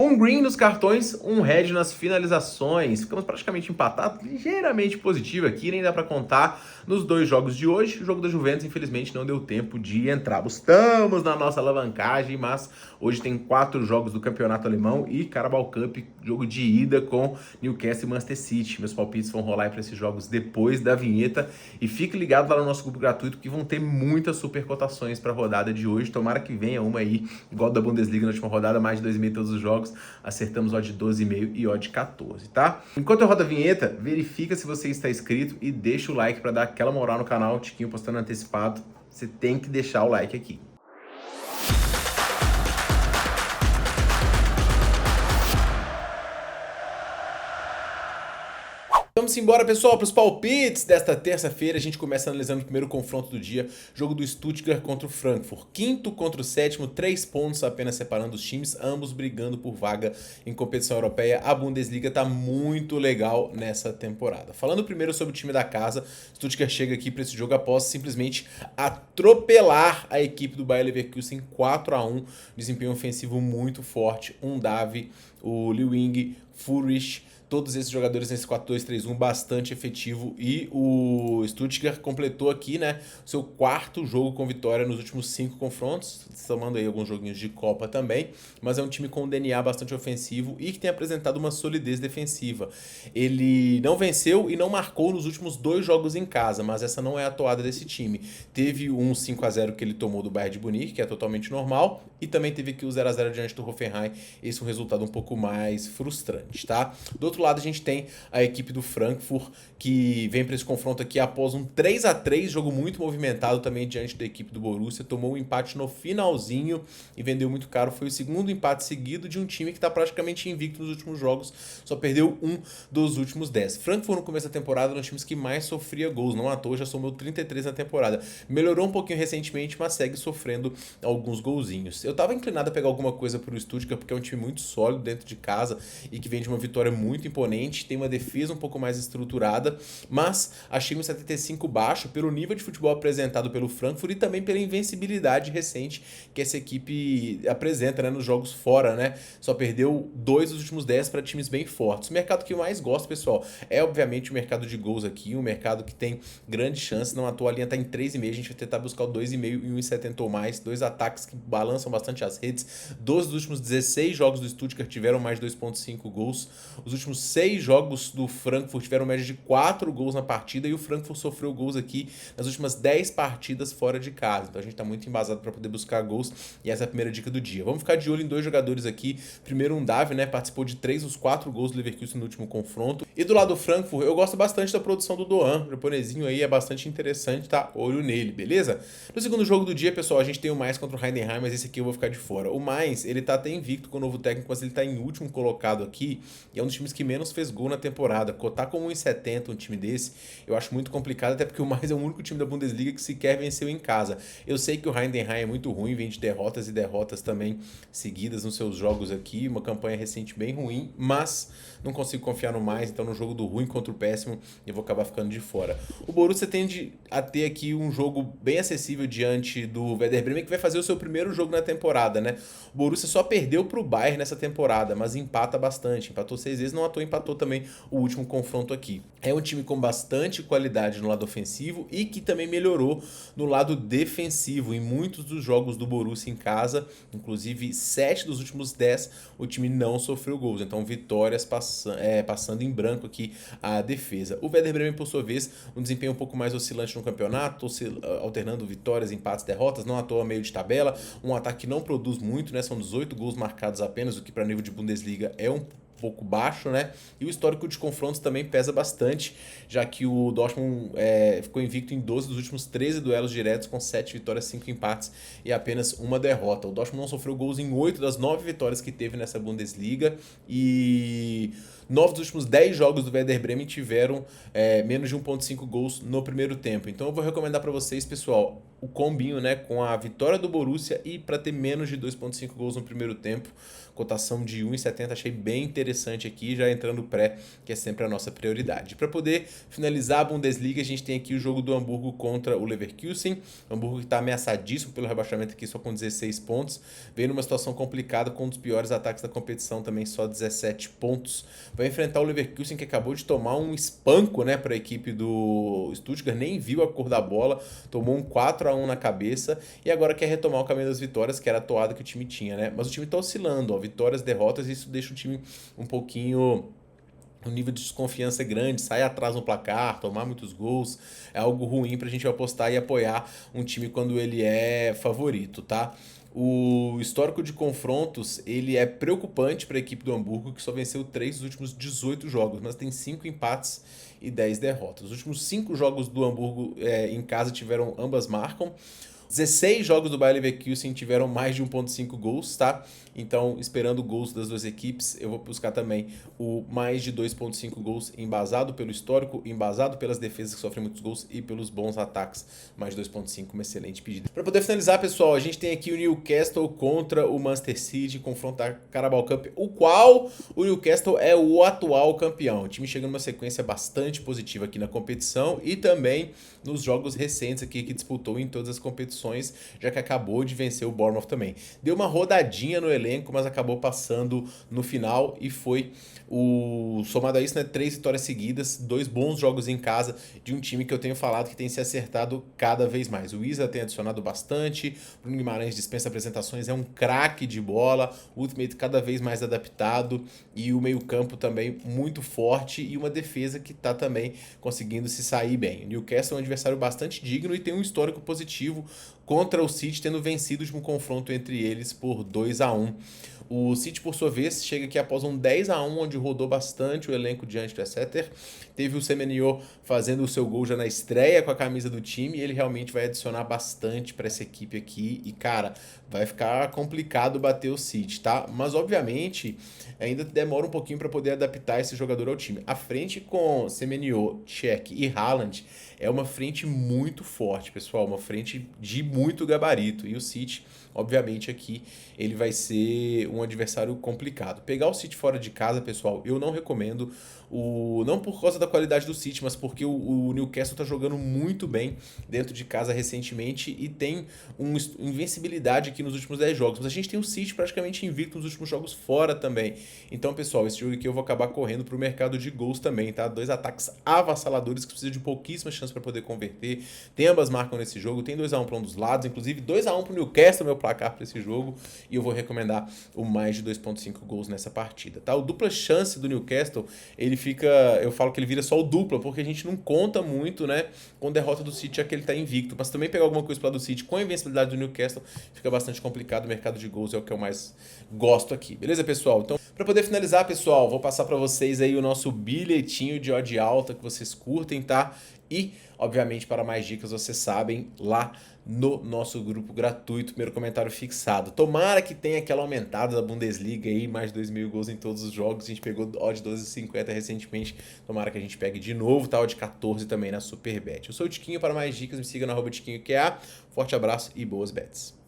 Um green nos cartões, um red nas finalizações. Ficamos praticamente empatados, ligeiramente positivo aqui, nem dá para contar nos dois jogos de hoje. O jogo da Juventus, infelizmente, não deu tempo de entrar. Estamos na nossa alavancagem, mas hoje tem 4 jogos do Campeonato Alemão e Carabao Cup, jogo de ida com Newcastle e Manchester City. Meus palpites vão rolar para esses jogos depois da vinheta. E fique ligado lá no nosso grupo gratuito que vão ter muitas super cotações para a rodada de hoje. Tomara que venha uma aí, igual da Bundesliga na última rodada, mais de 2,5 todos os jogos. Acertamos odd de 12,5 e odd de 14, tá? Enquanto eu rodo a vinheta, verifica se você está inscrito e deixa o like para dar aquela moral no canal. Tiquinho postando antecipado. Você tem que deixar o like aqui. Vamos embora, pessoal, para os palpites desta terça-feira. A gente começa analisando o primeiro confronto do dia, jogo do Stuttgart contra o Frankfurt. Quinto contra o sétimo, 3 pontos apenas separando os times, ambos brigando por vaga em competição europeia. A Bundesliga tá muito legal nessa temporada. Falando primeiro sobre o time da casa, Stuttgart chega aqui para esse jogo após simplesmente atropelar a equipe do Bayer Leverkusen 4-1. Desempenho ofensivo muito forte, Davi, o Lewing, Furich. Todos esses jogadores nesse 4-2-3-1 bastante efetivo e o Stuttgart completou aqui, né, seu quarto jogo com vitória nos últimos 5 confrontos, somando aí alguns joguinhos de Copa também, mas é um time com um DNA bastante ofensivo e que tem apresentado uma solidez defensiva. Ele não venceu e não marcou nos últimos 2 jogos em casa, mas essa não é a toada desse time. Teve um 5-0 que ele tomou do Bayern de Munique, que é totalmente normal, e também teve aqui o 0-0 diante do Hoffenheim, esse é um resultado um pouco mais frustrante, tá? Do outro lado a gente tem a equipe do Frankfurt, que vem para esse confronto aqui após um 3-3, jogo muito movimentado também diante da equipe do Borussia, tomou um empate no finalzinho e vendeu muito caro, foi o segundo empate seguido de um time que está praticamente invicto nos últimos jogos, só perdeu um dos últimos 10. Frankfurt no começo da temporada era um dos times que mais sofria gols, não à toa já somou 33 na temporada, melhorou um pouquinho recentemente, mas segue sofrendo alguns golzinhos. Eu tava inclinado a pegar alguma coisa pro Stuttgart, porque é um time muito sólido dentro de casa e que vem de uma vitória muito imponente, tem uma defesa um pouco mais estruturada, mas achei um 75 baixo pelo nível de futebol apresentado pelo Frankfurt e também pela invencibilidade recente que essa equipe apresenta, né, nos jogos fora, né? Só perdeu 2 dos últimos 10 para times bem fortes. O mercado que eu mais gosto, pessoal, é obviamente o mercado de gols aqui, um mercado que tem grande chance, não à toa a linha tá em 3,5, a gente vai tentar buscar o 2,5 e 1,70 ou mais, 2 ataques que balançam bastante as redes. 12 dos últimos 16 jogos do Stuttgart tiveram mais de 2,5 gols. Os últimos 6 jogos do Frankfurt tiveram média de 4 gols na partida e o Frankfurt sofreu gols aqui nas últimas 10 partidas fora de casa. Então a gente tá muito embasado para poder buscar gols e essa é a primeira dica do dia. Vamos ficar de olho em 2 jogadores aqui. Primeiro Davi, né, participou de 3 dos 4 gols do Leverkusen no último confronto. E do lado do Frankfurt, eu gosto bastante da produção do Doan. O japonesinho aí é bastante interessante, tá? Olho nele, beleza? No segundo jogo do dia, pessoal, a gente tem o Mainz contra o Heidenheim, mas esse aqui eu vou ficar de fora. O Mainz, ele tá até invicto com o novo técnico, mas ele tá em último colocado aqui e é um dos times que menos fez gol na temporada. Cotar como 1,70 um time desse, eu acho muito complicado, até porque o Mainz é o único time da Bundesliga que sequer venceu em casa. Eu sei que o Heidenheim é muito ruim, vem de derrotas e derrotas também seguidas nos seus jogos aqui, uma campanha recente bem ruim, mas não consigo confiar no Mainz, então no jogo do ruim contra o péssimo eu vou acabar ficando de fora. O Borussia tende a ter aqui um jogo bem acessível diante do Werder Bremen, que vai fazer o seu primeiro jogo na temporada, né? O Borussia só perdeu pro Bayern nessa temporada, mas empata bastante, empatou 6 vezes, não à toa empatou também o último confronto aqui. É um time com bastante qualidade no lado ofensivo e que também melhorou no lado defensivo em muitos dos jogos do Borussia em casa, inclusive 7 dos últimos 10 o time não sofreu gols, então vitórias passando em branco aqui a defesa. O Werder Bremen, por sua vez, um desempenho um pouco mais oscilante no campeonato, alternando vitórias, empates, derrotas, não à toa meio de tabela, um ataque que não produz muito, né? São 18 gols marcados apenas, o que para nível de Bundesliga é um pouco baixo, né? E o histórico de confrontos também pesa bastante, já que o Dortmund ficou invicto em 12 dos últimos 13 duelos diretos, com 7 vitórias, 5 empates e apenas uma derrota. O Dortmund não sofreu gols em 8 das 9 vitórias que teve nessa Bundesliga e 9 dos últimos 10 jogos do Werder Bremen tiveram menos de 1,5 gols no primeiro tempo. Então eu vou recomendar para vocês, pessoal, o combinho, né, com a vitória do Borussia e para ter menos de 2,5 gols no primeiro tempo. cotação de 1,70, achei bem interessante aqui, já entrando pré, que é sempre a nossa prioridade. Para poder finalizar a Bundesliga, a gente tem aqui o jogo do Hamburgo contra o Leverkusen. O Hamburgo que está ameaçadíssimo pelo rebaixamento aqui, só com 16 pontos. Veio numa situação complicada com um dos piores ataques da competição, também só 17 pontos. Vai enfrentar o Leverkusen, que acabou de tomar um espanco, né, para a equipe do Stuttgart, nem viu a cor da bola, tomou um 4-1 na cabeça e agora quer retomar o caminho das vitórias, que era a toada que o time tinha, né? Mas o time tá oscilando, ó, vitórias, derrotas, e isso deixa o time um pouquinho... O nível de desconfiança é grande, sai atrás no placar, tomar muitos gols, é algo ruim pra gente apostar e apoiar um time quando ele é favorito, tá? O histórico de confrontos, ele é preocupante para a equipe do Hamburgo, que só venceu 3 dos últimos 18 jogos, mas tem 5 empates e 10 derrotas. Os últimos 5 jogos do Hamburgo em casa tiveram, ambas marcam. 16 jogos do Bayer Leverkusen tiveram mais de 1.5 gols, tá? Então, esperando gols das duas equipes, eu vou buscar também o mais de 2.5 gols embasado pelo histórico, embasado pelas defesas que sofrem muitos gols e pelos bons ataques. Mais de 2.5, uma excelente pedida. Para poder finalizar, pessoal, a gente tem aqui o Newcastle contra o Manchester City, confronto da Carabao Cup, o qual o Newcastle é o atual campeão. O time chega numa sequência bastante positiva aqui na competição e também nos jogos recentes aqui que disputou em todas as competições, já que acabou de vencer o Bournemouth também. Deu uma rodadinha no elenco, mas acabou passando no final e foi somado a isso, né, 3 vitórias seguidas, 2 bons jogos em casa de um time que eu tenho falado que tem se acertado cada vez mais. O Isa tem adicionado bastante, Bruno Guimarães dispensa apresentações, é um craque de bola, o Ultimate cada vez mais adaptado e o meio-campo também muito forte e uma defesa que está também conseguindo se sair bem. O Newcastle é um adversário bastante digno e tem um histórico positivo contra o City, tendo vencido de um confronto entre eles por 2-1. O City, por sua vez, chega aqui após um 10-1, onde rodou bastante o elenco diante do Exeter. Teve o Semenyo fazendo o seu gol já na estreia com a camisa do time, e ele realmente vai adicionar bastante para essa equipe aqui. E, cara, vai ficar complicado bater o City, tá? Mas, obviamente, ainda demora um pouquinho para poder adaptar esse jogador ao time. A frente com Semenyo, Cech e Haaland é uma frente muito forte, pessoal, uma frente de muito gabarito. E o City, obviamente, aqui ele vai ser um adversário complicado. Pegar o City fora de casa, pessoal, eu não recomendo. Não por causa da qualidade do City, mas porque o Newcastle tá jogando muito bem dentro de casa recentemente e tem uma invencibilidade aqui nos últimos 10 jogos. Mas a gente tem o City praticamente invicto nos últimos jogos fora também. Então, pessoal, esse jogo aqui eu vou acabar correndo pro mercado de gols também, tá? 2 ataques avassaladores que precisam de pouquíssimas chances para poder converter. Tem ambas marcam nesse jogo, tem 2-1 para um dos lados, inclusive 2-1 pro Newcastle, meu placar para esse jogo, e eu vou recomendar o mais de 2.5 gols nessa partida, tá? O dupla chance do Newcastle, ele fica, eu falo que ele vira só o dupla, porque a gente não conta muito, né, com derrota do City, já que ele tá invicto, mas também pegar alguma coisa pro lado do City com a invencibilidade do Newcastle fica bastante complicado. O mercado de gols é o que eu mais gosto aqui, beleza, pessoal? Então, para poder finalizar, pessoal, vou passar para vocês aí o nosso bilhetinho de odd alta que vocês curtem, tá? E, obviamente, para mais dicas, vocês sabem, lá no nosso grupo gratuito, primeiro comentário fixado. Tomara que tenha aquela aumentada da Bundesliga aí, mais de 2.000 gols em todos os jogos. A gente pegou odd 12,50 recentemente. Tomara que a gente pegue de novo, tá? Odd 14 também na Superbet. Eu sou o Tiquinho, para mais dicas, me siga no @tiquinhoqa. Forte abraço e boas bets.